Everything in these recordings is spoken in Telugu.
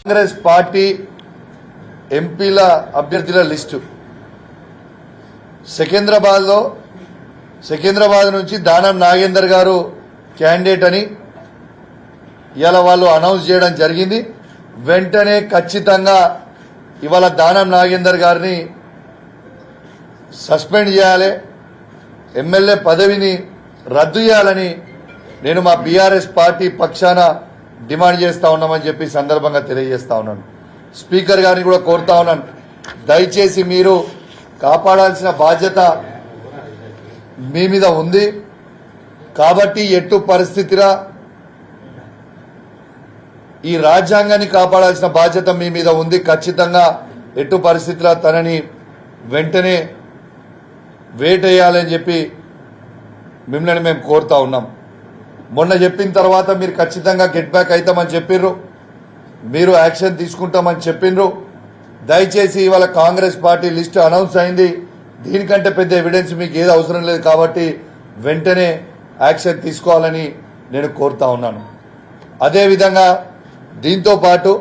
కాంగ్రెస్ పార్టీ ఎంపీల అభ్యర్థుల లిస్టు సికింద్రాబాద్ నుంచి దానం నాగేందర్ గారు క్యాండిడేట్ అని ఇవాళ వాళ్ళు అనౌన్స్ చేయడం జరిగింది. వెంటనే ఖచ్చితంగా ఇవాళ దానం నాగేందర్ గారిని సస్పెండ్ చేయాలి, ఎమ్మెల్యే పదవిని రద్దు చేయాలని నేను మా బీఆర్ఎస్ పార్టీ పక్షాన డిమాండ్ చేస్తా ఉన్నామని చెప్పి సందర్భంగా తెలియజేస్తా ఉన్నాను. స్పీకర్ గారిని కూడా కోరుతా ఉన్నాను, దయచేసి మీరు కాపాడాల్సిన బాధ్యత మీ మీద ఉంది కాబట్టి ఎట్టు పరిస్థితిరా ఈ రాజ్యాంగాన్ని కాపాడాల్సిన బాధ్యత మీ మీద ఉంది. ఖచ్చితంగా ఎట్టు పరిస్థితిలో తనని వెంటనే వేటేయాలని చెప్పి మిమ్మల్ని మేము కోరుతా ఉన్నాం. మొన్న చెప్పిన తర్వాత మీరు ఖచ్చితంగా గెట్ బ్యాక్ అవుతామని చెప్పిర్రు, మీరు యాక్షన్ తీసుకుంటామని చెప్పిండ్రు. దయచేసి ఇవాళ కాంగ్రెస్ పార్టీ లిస్టు అనౌన్స్ అయింది, దీనికంటే పెద్ద ఎవిడెన్స్ మీకు ఏది అవసరం లేదు కాబట్టి వెంటనే యాక్షన్ తీసుకోవాలని నేను కోరుతా ఉన్నాను. అదేవిధంగా దీంతో పాటు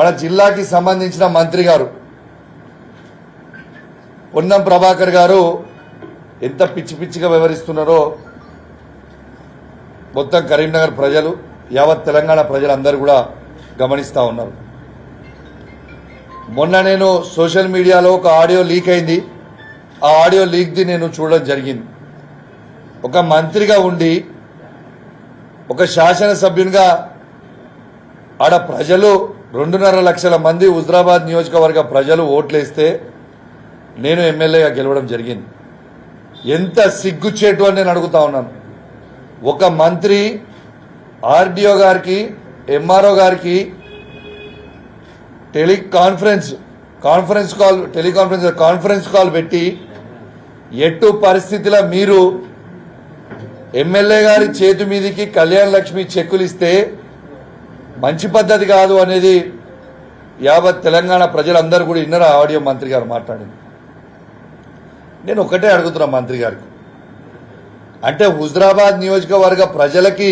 మన జిల్లాకి సంబంధించిన మంత్రి గారు పొన్నం ప్రభాకర్ గారు ఎంత పిచ్చి పిచ్చిగా వ్యవహరిస్తున్నారో మొత్తం కరీంనగర్ ప్రజలు, యావత్ తెలంగాణ ప్రజలందరూ కూడా గమనిస్తూ ఉన్నారు. మొన్న నేను సోషల్ మీడియాలో ఒక ఆడియో లీక్ అయింది, ఆ ఆడియో లీక్ది నేను చూడడం జరిగింది. ఒక మంత్రిగా ఉండి ఒక శాసనసభ్యునిగా ఆడ ప్రజలు 2.5 లక్షల మంది హుజరాబాద్ నియోజకవర్గ ప్రజలు ఓట్లేస్తే నేను ఎమ్మెల్యేగా గెలవడం జరిగింది. ఎంత సిగ్గుచేటు అని నేను అడుగుతా ఉన్నాను. ఒక మంత్రి ఆర్డీఓ గారికి, ఎంఆర్ఓ గారికి కాన్ఫరెన్స్ కాల్ పెట్టి ఎట్టు పరిస్థితిలో మీరు ఎమ్మెల్యే గారి చేతి మీదకి కళ్యాణ లక్ష్మి చెక్కులు ఇస్తే మంచి పద్ధతి కాదు అనేది యావత్ తెలంగాణ ప్రజలందరూ కూడా విన్నారు. ఆడియో మంత్రి గారు మాట్లాడింది. నేను ఒకటే అడుగుతున్నా మంత్రి గారికి, అంటే హుజరాబాద్ నియోజకవర్గ ప్రజలకి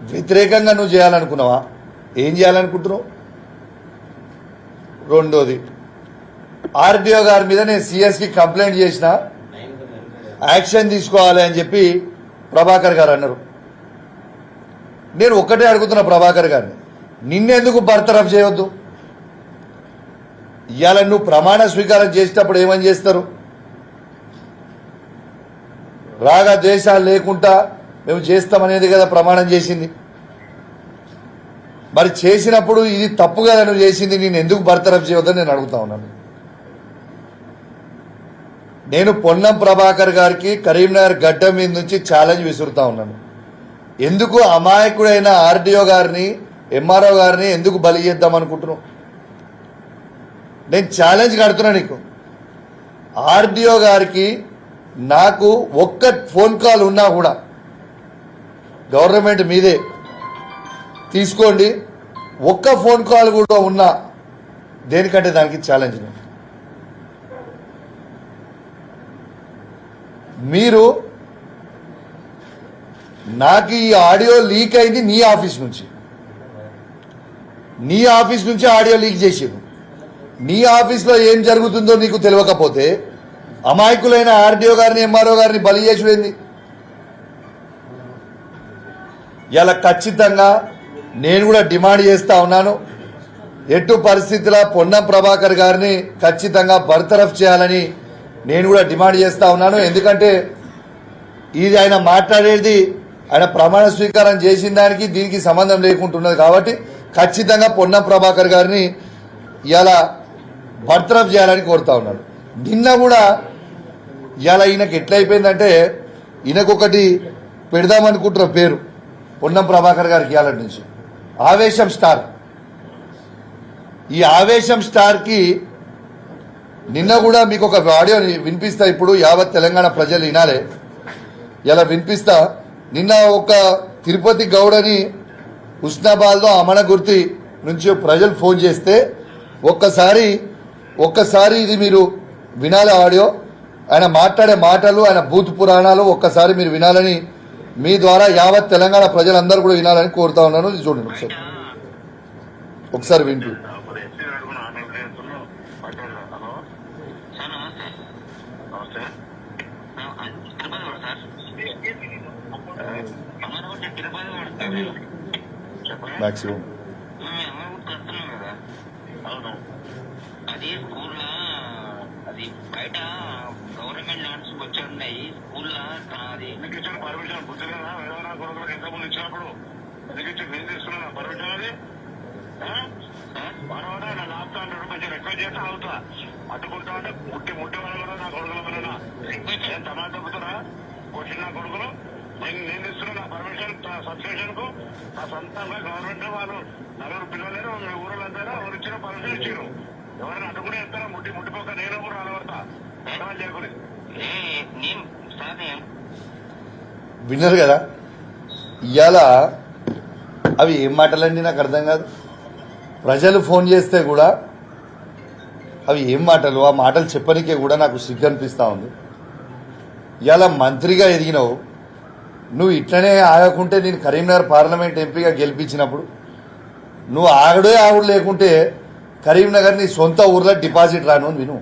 వ్యతిరేకంగా నువ్వు చేయాలనుకున్నావా? ఏం చేయాలనుకుంటున్నావు? రెండోది, ఆర్డీఓ గారి మీద నేను సిఎస్కి కంప్లైంట్ చేసిన, యాక్షన్ తీసుకోవాలి అని చెప్పి ప్రభాకర్ గారు అన్నారు. నేను ఒక్కటే అడుగుతున్నా ప్రభాకర్ గారిని, నిన్నెందుకు బర్తరఫ్ చేయొద్దు? ఇవాళ నువ్వు ప్రమాణ స్వీకారం చేసేటప్పుడు ఏమని చేస్తారు? రాగ ద్వేషాలు లేకుండా మేము చేస్తామనేది కదా ప్రమాణం చేసింది. మరి చేసినప్పుడు ఇది తప్పు కదా నువ్వు చేసింది, నేను ఎందుకు బర్తరఫ్ చేయొద్దని నేను అడుగుతా ఉన్నాను. నేను పొన్నం ప్రభాకర్ గారికి కరీంనగర్ గడ్డ మీద నుంచి ఛాలెంజ్ విసురుతా ఉన్నాను. ఎందుకు అమాయకుడైన ఆర్డీఓ గారిని, ఎంఆర్ఓ గారిని ఎందుకు బలి చేద్దాం అనుకుంటున్నావు? నేను ఛాలెంజ్ కడుతున్నా నీకు. ఆర్డీఓ గారికి నాకు ఒక్క ఫోన్ కాల్ ఉన్నా కూడా గవర్నమెంట్ మీదే తీసుకోండి, ఒక్క ఫోన్ కాల్ కూడా ఉన్నా దేనికంటే దానికి ఛాలెంజ్. మీరు నాకు ఈ ఆడియో లీక్ అయింది నీ ఆఫీస్ నుంచి ఆడియో లీక్ చేసారు. నీ ఆఫీస్లో ఏం జరుగుతుందో నీకు తెలియకపోతే అమాయకులైన ఆర్డీఓ గారిని, ఎంఆర్ఓ గారిని బలి చేసుడేంది? ఇలా ఖచ్చితంగా నేను కూడా డిమాండ్ చేస్తా ఉన్నాను, ఎట్టు పరిస్థితుల్లో పొన్నం ప్రభాకర్ గారిని ఖచ్చితంగా బర్తరఫ్ చేయాలని నేను కూడా డిమాండ్ చేస్తా ఉన్నాను. ఎందుకంటే ఇది ఆయన మాట్లాడేది, ఆయన ప్రమాణ స్వీకారం చేసిన దానికి దీనికి సంబంధం లేకుంటున్నది కాబట్టి ఖచ్చితంగా పొన్నం ప్రభాకర్ గారిని ఇలా బర్తరఫ్ చేయాలని కోరుతా ఉన్నాను. నిన్న కూడా ఇలా ఈయనకు ఎట్లయిపోయిందంటే, ఈయనకొకటి పెడదామనుకుంటున్న పేరు పొన్నం ప్రభాకర్ గారికి ఇవాళ నుంచి ఆవేశం స్టార్. ఈ ఆవేశం స్టార్కి నిన్న కూడా మీకు ఒక ఆడియో వినిపిస్తా, ఇప్పుడు యావత్ తెలంగాణ ప్రజలు వినాలే, ఇలా వినిపిస్తా. నిన్న ఒక తిరుపతి గౌడని హుస్నాబాద్లో అమనగుర్తి నుంచి ప్రజలు ఫోన్ చేస్తే ఒక్కసారి ఇది మీరు వినాలి ఆడియో. ఆయన మాట్లాడే మాటలు, ఆయన బూత్ పురాణాలు ఒక్కసారి మీరు వినాలని, మీ ద్వారా యావత్ తెలంగాణ ప్రజలందరూ కూడా వినాలని కోరుతా ఉన్నాను. చూడండి ఒకసారి. ఒకసారి వింటూ. మాక్సిమం అది స్కూల్లో అది బయట గవర్నమెంట్ ల్యాండ్స్ వచ్చి ఉన్నాయి స్కూల్లో అది ఎందుకు ఇచ్చిన పర్మిషన్ పుస్తకం వేదనా కొడుకులకు ఎంతమంది ఇచ్చినప్పుడు ఎందుకు ఇచ్చి నేను తీసుకున్నా పర్మిషన్ అది వాడవాడ నా లాప్టాప్ కొంచెం రిక్వెస్ట్ చేస్తా అవుతా అట్టుకుంటా అంటే ముట్టి వాళ్ళు కూడా నా కొడుకుల మీద నేను తమాషా చెబుతున్నా కొట్టిన నా కొడుకులు నేను ఇస్తున్నా నా పర్మిషన్ సబ్స్టేషన్ కు నా సొంతంగా గవర్నమెంట్ వాళ్ళు నలుగురు పిల్లలేరు మీ ఊళ్ళో అంతా ఎవరు ఇచ్చిన పర్మిషన్ ఇచ్చారు. ఎవరైనా అడ్డుకునే ఇస్తారా ముట్టిపోక నేను కూడా రాలవడతా చేయకూడదు. విన్నారు కదా ఇవాళ అవి ఏం మాటలండి నాకు అర్థం కాదు. ప్రజలు ఫోన్ చేస్తే కూడా అవి ఏం మాటలు, ఆ మాటలు చెప్పనికే కూడా నాకు సిగ్గు అనిపిస్తూ ఉంది. ఇవాళ మంత్రిగా ఎదిగినావు నువ్వు, ఇట్లనే ఆగకుంటే నేను కరీంనగర్ పార్లమెంట్ ఎంపీగా గెలిపించినప్పుడు నువ్వు ఆగుడు లేకుంటే కరీంనగర్ నీ సొంత ఊర్లో డిపాజిట్ రాను విను.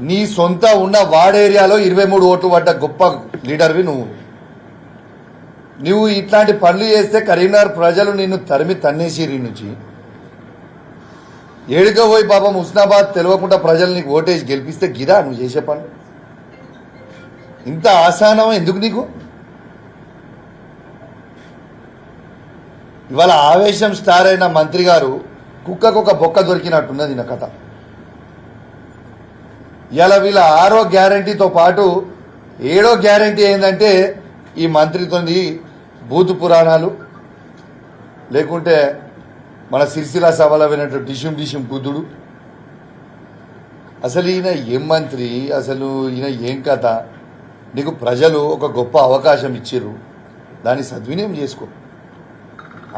నీ సొంత ఉన్న వార్డ్ ఏరియాలో 23 ఓట్లు పడ్డ గొప్ప లీడర్వి నువ్వు ఇట్లాంటి పనులు చేస్తే కరీంనగర్ ప్రజలు నిన్ను తరిమి తన్నేసిరి నుంచి ఏడుగా పోయి పాపం హుస్నాబాద్ తెలియకుండా ప్రజలు నీకు ఓటేసి గెలిపిస్తే గిరా నువ్వు చేసే పనులు. ఇంత ఆసానం ఎందుకు నీకు? ఇవాళ ఆవేశం స్టార్ అయిన మంత్రి గారు కుక్కకు ఒక బొక్క దొరికినట్టున్నది నా కథ. ఇలా వీళ్ళ 6వ గ్యారంటీతో పాటు 7వ గ్యారంటీ ఏంటంటే ఈ మంత్రితోని భూతు పురాణాలు, లేకుంటే మన సిరిసిల్ల సభలో వినట్టు డిషుం బుద్ధుడు. అసలు ఈయన ఏం మంత్రి, అసలు ఈయన ఏం కథ? నీకు ప్రజలు ఒక గొప్ప అవకాశం ఇచ్చిర్రు, దాన్ని సద్వినియోగం చేసుకో.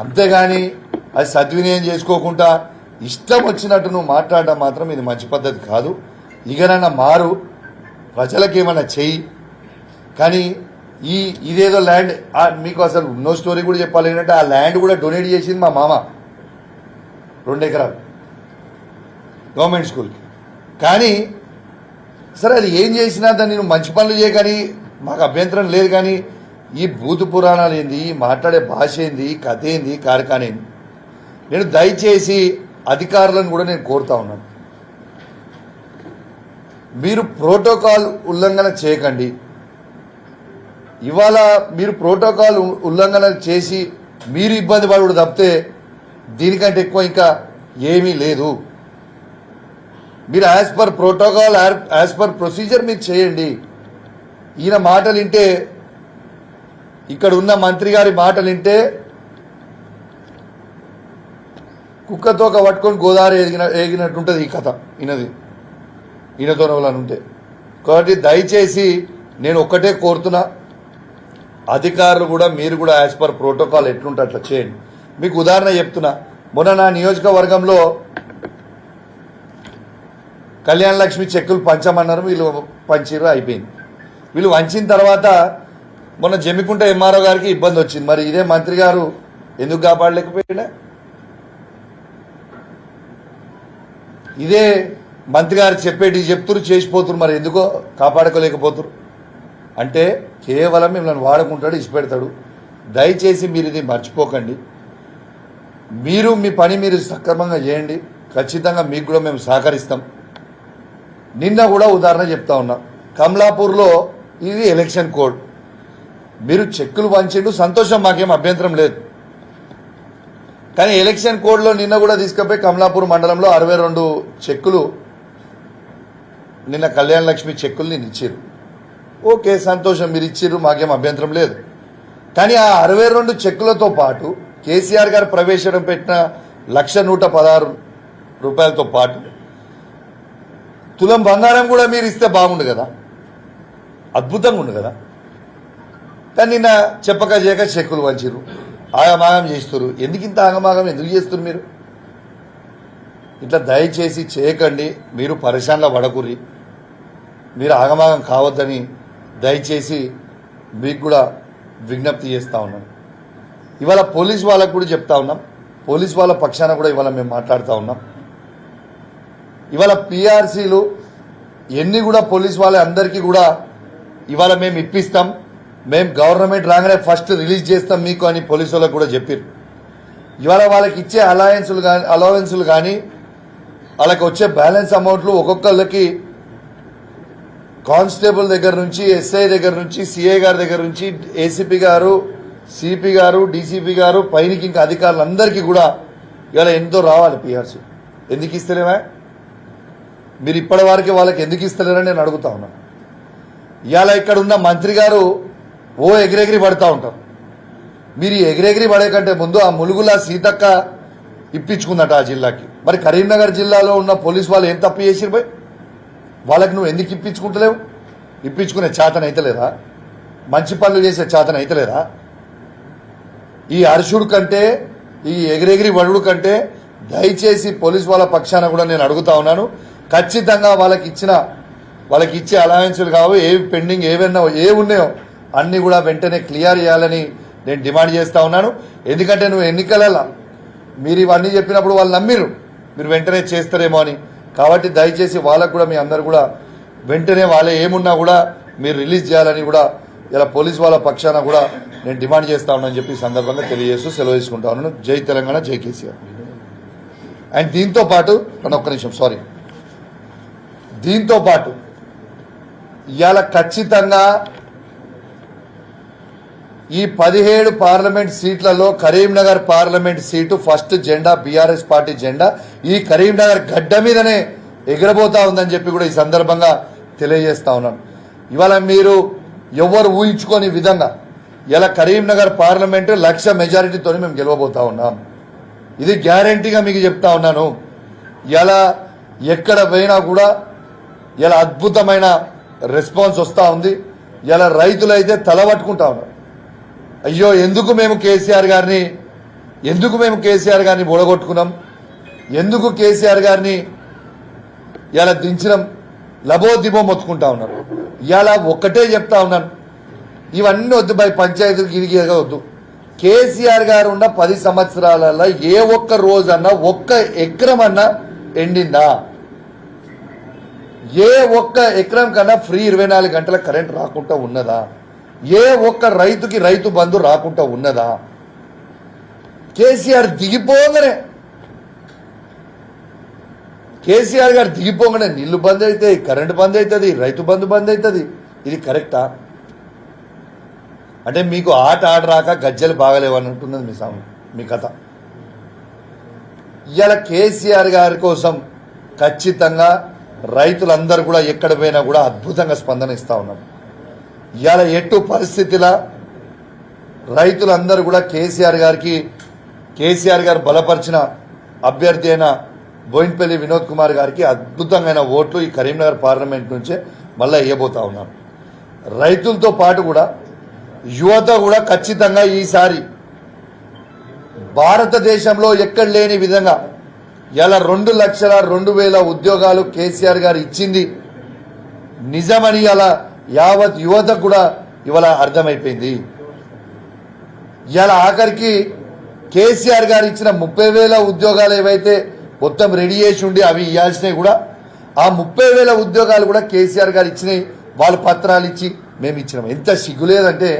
అంతేగాని అది సద్వినియోగం చేసుకోకుండా ఇష్టం వచ్చినట్టు నువ్వు మాట్లాడడం మాత్రం ఇది మంచి పద్ధతి కాదు. ఇకనన్నా మారు, ప్రజలకేమన్నా చెయ్యి. కానీ ఇదేదో ల్యాండ్ మీకు అసలు ఉన్నో స్టోరీ కూడా చెప్పాలి ఏంటంటే ఆ ల్యాండ్ కూడా డొనేట్ చేసింది మా మామ 2 ఎకరాలు గవర్నమెంట్ స్కూల్కి. కానీ సరే అది ఏం చేసినా దాన్ని నువ్వు మంచి పనులు చేయకని మాకు అభ్యంతరం లేదు. కానీ ఈ భూత పురాణాలు ఏంది, మాట్లాడే భాష ఏంది, కథ ఏంది, కార్యక్రమం నేను దయచేసి అధికారులను కూడా నేను కోరుతా ఉన్నాను, మీరు ప్రోటోకాల్ ఉల్లంఘన చేయకండి. ఇవాళ మీరు ప్రోటోకాల్ ఉల్లంఘన చేసి మీరు ఇబ్బంది పడు తప్పితే దీనికంటే ఎక్కువ ఇంకా ఏమీ లేదు. మీరు as per protocol, as per procedure మీరు చేయండి. ఈయన మాటలు వింటే, ఇక్కడ ఉన్న మంత్రి గారి మాటలు వింటే కుక్కతోక పట్టుకొని గోదావరి ఏగినట్టుంటుంది ఈ కథ ఈయనతో ఉంటే. కాబట్టి దయచేసి నేను ఒక్కటే కోరుతున్నా, అధికారులు కూడా మీరు కూడా యాజ్ పర్ ప్రోటోకాల్ ఎట్లుంటే అట్లా చేయండి. మీకు ఉదాహరణ చెప్తున్నా, మొన్న నా నియోజకవర్గంలో కళ్యాణ లక్ష్మి చెక్కులు పంచమన్నారు, వీళ్ళు పంచిరు, అయిపోయింది. వీళ్ళు వంచిన తర్వాత మొన్న జమ్మికుంట ఎంఆర్ఓ గారికి ఇబ్బంది వచ్చింది. మరి ఇదే మంత్రి గారు ఎందుకు కాపాడలేకపోయినా? ఇదే మంత్రి గారు చెప్తురు చేసిపోతురు, మరి ఎందుకో కాపాడుకోలేకపోతురు? అంటే కేవలం మిమ్మల్ని వాడుకుంటాడు, ఇచ్చిపెడతాడు. దయచేసి మీరు ఇది మర్చిపోకండి. మీరు మీ పని మీరు సక్రమంగా చేయండి, ఖచ్చితంగా మీకు కూడా మేము సహకరిస్తాం. నిన్న కూడా ఉదాహరణ చెప్తా ఉన్నా, కమలాపూర్లో ఇది ఎలక్షన్ కోడ్, మీరు చెక్కులు పంచిండు, సంతోషం, మాకేం అభ్యంతరం లేదు. కానీ ఎలక్షన్ కోడ్లో నిన్న కూడా తీసుకుపోయి కమలాపూర్ మండలంలో 62 చెక్కులు, నిన్న కళ్యాణ లక్ష్మి చెక్కులు నేను ఇచ్చిర్రు. ఓకే, సంతోషం, మీరు ఇచ్చిర్రు, మాకేం అభ్యంతరం లేదు. కానీ ఆ 62 చెక్కులతో పాటు కేసీఆర్ గారు ప్రవేశపెట్టిన 1,116 రూపాయలతో పాటు తులం బంగారం కూడా మీరు ఇస్తే బాగుండు కదా, అద్భుతంగా ఉండు కదా. కానీ నిన్న చెప్పక చేయక చెక్కులు వంచిర్రు, ఆగమాగం చేస్తున్నారు. ఎందుకు ఇంత ఆగమాగం ఎందుకు చేస్తున్నారు మీరు? ఇట్లా దయచేసి చేయకండి, మీరు పరేషాన్లో పడకుర్రి, మీరు ఆగమాగం కావద్దని దయచేసి మీకు కూడా విజ్ఞప్తి చేస్తూ ఉన్నాను. ఇవాళ పోలీస్ వాళ్ళకు కూడా చెప్తా ఉన్నాం, పోలీస్ వాళ్ళ పక్షాన కూడా ఇవాళ మేము మాట్లాడుతూ ఉన్నాం. ఇవాళ పిఆర్సీలు ఎన్ని కూడా పోలీస్ వాళ్ళ అందరికీ కూడా ఇవాళ మేము ఇప్పిస్తాం, మేము గవర్నమెంట్ రాగానే ఫస్ట్ రిలీజ్ చేస్తాం మీకు అని పోలీసు వాళ్ళకు కూడా చెప్పారు. ఇవాళ వాళ్ళకి ఇచ్చే అలవెన్సులు కానీ వాళ్ళకి వచ్చే బ్యాలెన్స్ అమౌంట్లు ఒక్కొక్కళ్ళకి కానిస్టేబుల్ దగ్గర నుంచి, ఎస్ఐ దగ్గర నుంచి, సిఐ గారి దగ్గర నుంచి, ఏసీపీ గారు, సిపి గారు, డీసీపీ గారు, పైనకి ఇంకా అధికారులందరికీ కూడా ఇవాళ ఎంతో రావాలి పిఆర్సీ. ఎందుకు ఇస్తలేమా? మీరు ఇప్పటి వరకే వాళ్ళకి ఎందుకు ఇస్తలేరని నేను అడుగుతా ఉన్నాను. ఇవాళ ఇక్కడ ఉన్న మంత్రి గారు ఓ ఎగిరెగిరి పడతా ఉంటారు. మీరు ఎగిరెగిరి పడే కంటే ముందు ఆ ములుగుల సీతక్క ఇప్పించుకుందట ఆ జిల్లాకి. మరి కరీంనగర్ జిల్లాలో ఉన్న పోలీసు వాళ్ళు ఏం తప్పు చేసిరు పోయి? వాళ్ళకి నువ్వు ఎందుకు ఇప్పించుకుంటలేవు? ఇప్పించుకునే చేతన అయితలేదా? మంచి పనులు చేసే చేతన అయితలేదా? ఈ అరుషుడు కంటే, ఈ ఎగిరెగిరి వడుడు కంటే దయచేసి పోలీసు వాళ్ళ పక్షాన కూడా నేను అడుగుతా ఉన్నాను, ఖచ్చితంగా వాళ్ళకి ఇచ్చే అలవెన్సులు కావు, ఏవి పెండింగ్ ఏవైనా ఏ ఉన్నాయో అన్ని కూడా వెంటనే క్లియర్ చేయాలని నేను డిమాండ్ చేస్తా ఉన్నాను. ఎందుకంటే నువ్వు ఎన్నికలలో మీరు ఇవన్నీ చెప్పినప్పుడు వాళ్ళు నమ్మిరు మీరు వెంటనే చేస్తారేమో అని. కాబట్టి దయచేసి వాళ్ళకు కూడా మీ అందరు కూడా వెంటనే వాళ్ళే ఏమున్నా కూడా మీరు రిలీజ్ చేయాలని కూడా ఇలా పోలీసు వాళ్ళ పక్షాన కూడా నేను డిమాండ్ చేస్తా ఉన్నానని చెప్పి ఈ సందర్భంగా తెలియజేస్తూ సెలవు తీసుకుంటా ఉన్నాను. జై తెలంగాణ, జై కేసీఆర్. అండ్ దీంతో పాటు ఒక్క నిమిషం, సారీ, దీంతో పాటు ఇవాళ ఖచ్చితంగా ఈ 17 పార్లమెంట్ సీట్లలో కరీంనగర్ పార్లమెంట్ సీటు ఫస్ట్ జెండా బీఆర్ఎస్ పార్టీ జెండా ఈ కరీంనగర్ గడ్డ మీదనే ఎగరబోతా ఉందని చెప్పి కూడా ఈ సందర్భంగా తెలియజేస్తా ఉన్నాను. ఇవాళ మీరు ఎవరు ఊహించుకోని విధంగా ఇలా కరీంనగర్ పార్లమెంటు 1,00,000 మెజారిటీతో మేము గెలవబోతా ఉన్నాం. ఇది గ్యారంటీగా మీకు చెప్తా ఉన్నాను. ఇలా ఎక్కడ పోయినా కూడా ఇలా అద్భుతమైన రెస్పాన్స్ వస్తూ ఉంది. ఇలా రైతులైతే తలబట్టుకుంటా ఉన్నారు. అయ్యో ఎందుకు మేము కేసీఆర్ గారిని బోడగొట్టుకున్నాం, ఎందుకు కేసీఆర్ గారిని ఇలా దించడం, లబోదిబో మొత్తుకుంటా ఉన్నారు. ఇలా ఒక్కటే చెప్తా ఉన్నాను, ఇవన్నీ వద్దు, బై పంచాయతీలు గిరిగిరిగా వద్దు. కేసీఆర్ గారు ఉన్న 10 సంవత్సరాలలో ఏ ఒక్క రోజన్నా ఒక్క ఎకరం అన్నా ఎండిందా? ఏ ఒక్క ఎకరం కన్నా ఫ్రీ 24 గంటల కరెంట్ రాకుండా ఉన్నదా? ఏ ఒక్క రైతుకి రైతు బంధు రాకుండా ఉన్నదా? కేసీఆర్ గారు దిగిపోగానే నీళ్లు బంద్ అవుతాయి, కరెంటు బంద్ అవుతుంది, రైతు బంధు బంద్ అవుతుంది. ఇది కరెక్టా? అంటే మీకు ఆట ఆడరాక గజ్జలు బాగలేవన్నట్టున్నది మీ కథ. ఇవాళ కేసీఆర్ గారి కోసం ఖచ్చితంగా రైతులందరూ కూడా ఎక్కడ పోయినా కూడా అద్భుతంగా స్పందన ఇస్తా ఉన్నారు. ఇవాళ ఎట్టు పరిస్థితిలా రైతులందరూ కూడా కేసీఆర్ గారు బలపరిచిన అభ్యర్థి అయిన బోయిన్పల్లి వినోద్ కుమార్ గారికి అద్భుతమైన ఓట్లు ఈ కరీంనగర్ పార్లమెంట్ నుంచే మళ్ళీ వేయబోతా ఉన్నారు. రైతులతో పాటు కూడా యువత కూడా ఖచ్చితంగా ఈసారి భారతదేశంలో ఎక్కడ లేని విధంగా ఇలా 2,02,000 ఉద్యోగాలు కేసీఆర్ గారు ఇచ్చింది నిజమని అలా యావత్ యువత కూడా ఇవాళ అర్థమైపోయింది. ఇవాళ ఆఖరికి కేసీఆర్ గారు ఇచ్చిన 30,000 ఉద్యోగాలు ఏవైతే మొత్తం రెడీ చేసి ఉండి అవి ఇవ్వాల్సినవి కూడా ఆ 30,000 ఉద్యోగాలు కూడా కేసీఆర్ గారు ఇచ్చినాయి. వాళ్ళు పత్రాలు ఇచ్చి మేము ఇచ్చినాం. ఎంత సిగ్గులేదంటే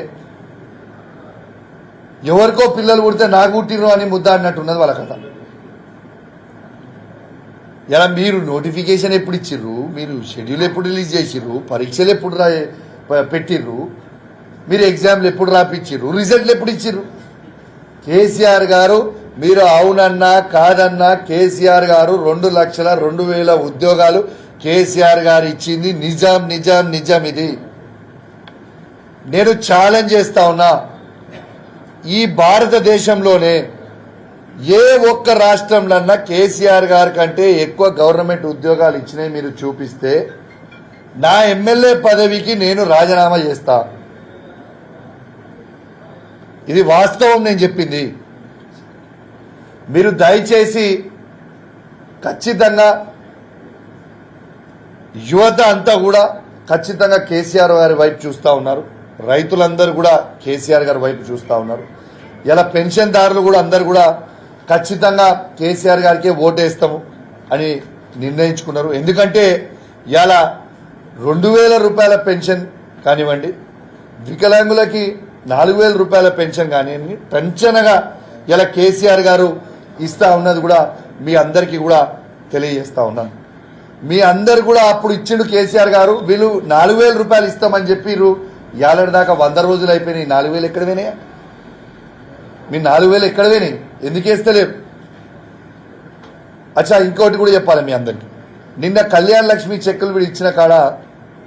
ఎవరికో పిల్లలు పుడితే నాకు పుట్టిరు అని ముద్ద అన్నట్టున్నది వాళ్ళ కథ. ఇలా మీరు నోటిఫికేషన్ ఎప్పుడు ఇచ్చిర్రు, మీరు షెడ్యూల్ ఎప్పుడు రిలీజ్ చేసిర్రు, పరీక్షలు ఎప్పుడు పెట్టిర్రు, మీరు ఎగ్జామ్లు ఎప్పుడు రాపిచ్చిర్రు, రిజల్ట్లు ఎప్పుడు ఇచ్చిర్రు? కేసీఆర్ గారు మీరు అవునన్నా కాదన్నా కేసీఆర్ గారు 2,02,000 ఉద్యోగాలు కేసీఆర్ గారు ఇచ్చింది నిజం. ఇది నేను ఛాలెంజ్ చేస్తా ఉన్నా, ఈ భారతదేశంలోనే ఏ ఒక్క రాష్ట్రంలో కేసీఆర్ గారి కంటే ఎక్కువ గవర్నమెంట్ ఉద్యోగాలు ఇచ్చినాయి మీరు చూపిస్తే నా ఎమ్మెల్యే పదవికి నేను రాజీనామా చేస్తా. ఇది వాస్తవం, నేను చెప్పింది. మీరు దయచేసి ఖచ్చితంగా యువత అంతా కూడా ఖచ్చితంగా కేసీఆర్ గారి వైపు చూస్తూ ఉన్నారు. రైతులందరూ కూడా కేసీఆర్ గారి వైపు చూస్తూ ఉన్నారు. ఇలా పెన్షన్దారులు కూడా అందరు కూడా ఖచ్చితంగా కేసీఆర్ గారికే ఓటేస్తాము అని నిర్ణయించుకున్నారు. ఎందుకంటే ఇవాళ 2000 రూపాయల పెన్షన్ కానివ్వండి, వికలాంగులకి 4000 రూపాయల పెన్షన్ కానివ్వండి, టెన్షన్గా ఇలా కేసీఆర్ గారు ఇస్తా ఉన్నది కూడా మీ అందరికీ కూడా తెలియజేస్తా ఉన్నాను. మీ అందరు కూడా అప్పుడు ఇచ్చిండు కేసీఆర్ గారు, వీళ్ళు 4000 రూపాయలు ఇస్తామని చెప్పిర్రు. ఏడాది దాకా 100 రోజులు అయిపోయినాయి. 4000 ఎక్కడ పోయినాయా? మీ 4000 ఎక్కడ పోయినాయి? ఎందుకు వేస్తలేరు? అచ్చా, ఇంకోటి కూడా చెప్పాలి మీ అందరికి. నిన్న కళ్యాణ లక్ష్మి చెక్కులు వీడు ఇచ్చిన కాడ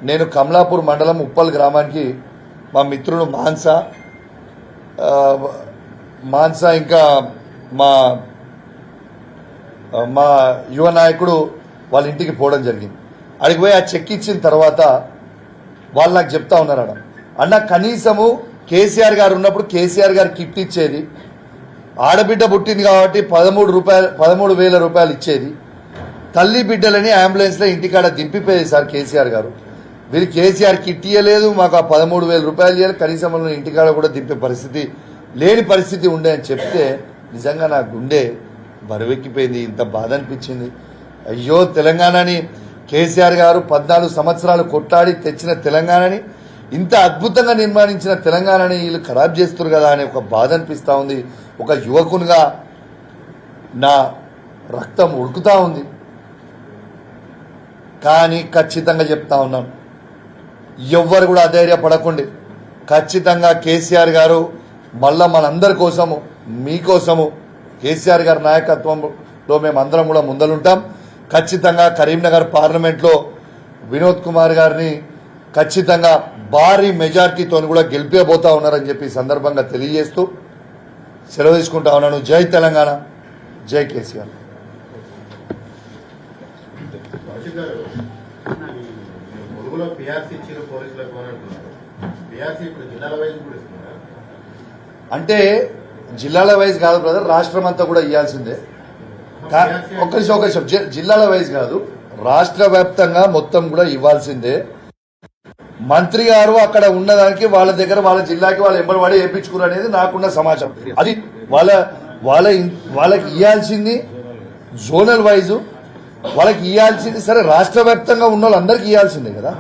నేను కమలాపూర్ మండలం ఉప్పల్ గ్రామానికి మా మిత్రుడు మాన్సా ఇంకా మా యువ నాయకుడు వాళ్ళ ఇంటికి పోవడం జరిగింది. అడిగి పోయి ఆ చెక్ ఇచ్చిన తర్వాత వాళ్ళు నాకు చెప్తా ఉన్నారు, అన్న కనీసము కేసీఆర్ గారు ఉన్నప్పుడు కేసీఆర్ గారు కిట్ ఇచ్చేది, ఆడబిడ్డ పుట్టింది కాబట్టి 13,000 రూపాయలు ఇచ్చేది, తల్లి బిడ్డలని అంబులెన్స్లో ఇంటికాడ దింపిపోయేది సార్ కేసీఆర్ గారు. వీరు కేసీఆర్ కిట్ ఇయ్యలేదు, మాకు ఆ 13,000 రూపాయలు ఇవ్వాలి, కనీసం ఇంటికాడ కూడా దింపే పరిస్థితి లేని పరిస్థితి ఉండే అని చెప్తే నిజంగా నా గుండె బరువెక్కిపోయింది. ఇంత బాధ అనిపించింది. అయ్యో, తెలంగాణని కేసీఆర్ గారు 14 సంవత్సరాలు కొట్లాడి తెచ్చిన తెలంగాణని, ఇంత అద్భుతంగా నిర్మాణించిన తెలంగాణని వీళ్ళు ఖరాబ్ చేస్తున్నారు కదా అని ఒక బాధ అనిపిస్తూ ఉంది. ఒక యువకునిగా నా రక్తం ఉడుకుతా ఉంది. కానీ ఖచ్చితంగా చెప్తా ఉన్నాను, ఎవ్వరు కూడా అధైర్యపడకండి. ఖచ్చితంగా కేసీఆర్ గారు మళ్ళా మనందరి కోసము, మీకోసము కేసీఆర్ గారి నాయకత్వంలో మేమందరం కూడా ముందలుంటాం. ఖచ్చితంగా కరీంనగర్ పార్లమెంట్లో వినోద్ కుమార్ గారిని ఖచ్చితంగా భారీ మెజార్టీతో కూడా గెలిపేబోతా ఉన్నారని చెప్పి సందర్భంగా తెలియజేస్తూ సెలవు తీసుకుంటా ఉన్నాను. జై తెలంగాణ, జై కేసీఆర్. అంటే జిల్లాల వైజ్ కాదు బ్రదర్, రాష్ట్రం అంతా కూడా ఇవ్వాల్సిందే. ఒక్క నిమిషం, జిల్లాల వైజ్ కాదు, రాష్ట్ర వ్యాప్తంగా మొత్తం కూడా ఇవ్వాల్సిందే. మంత్రి గారు అక్కడ ఉన్నదానికి వాళ్ళ దగ్గర వాళ్ళ జిల్లాకి వాళ్ళు ఎంబడి వేయించుకున్నారు అనేది నాకున్న సమాచారం. అది వాళ్ళకి ఇవ్వాల్సింది జోనల్ వైజు, వాళ్ళకి ఇవ్వాల్సింది సరే రాష్ట్ర వ్యాప్తంగా ఉన్న వాళ్ళందరికీ ఇవ్వాల్సిందే కదా.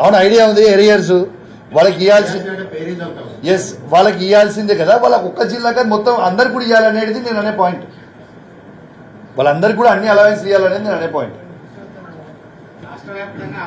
అవును, ఐడియా ఉంది. ఏరియాస్ వాళ్ళకి ఇవ్వాల్సింది, ఎస్ వాళ్ళకి ఇవ్వాల్సిందే కదా. వాళ్ళకి ఒక్క జిల్లాగా మొత్తం అందరికి కూడా ఇవ్వాలనేది నేను అనే పాయింట్. వాళ్ళందరికీ కూడా అన్ని అలవెన్స్ ఇవ్వాలనేది నేను అనే పాయింట్. రాష్ట్ర వ్యాప్తంగా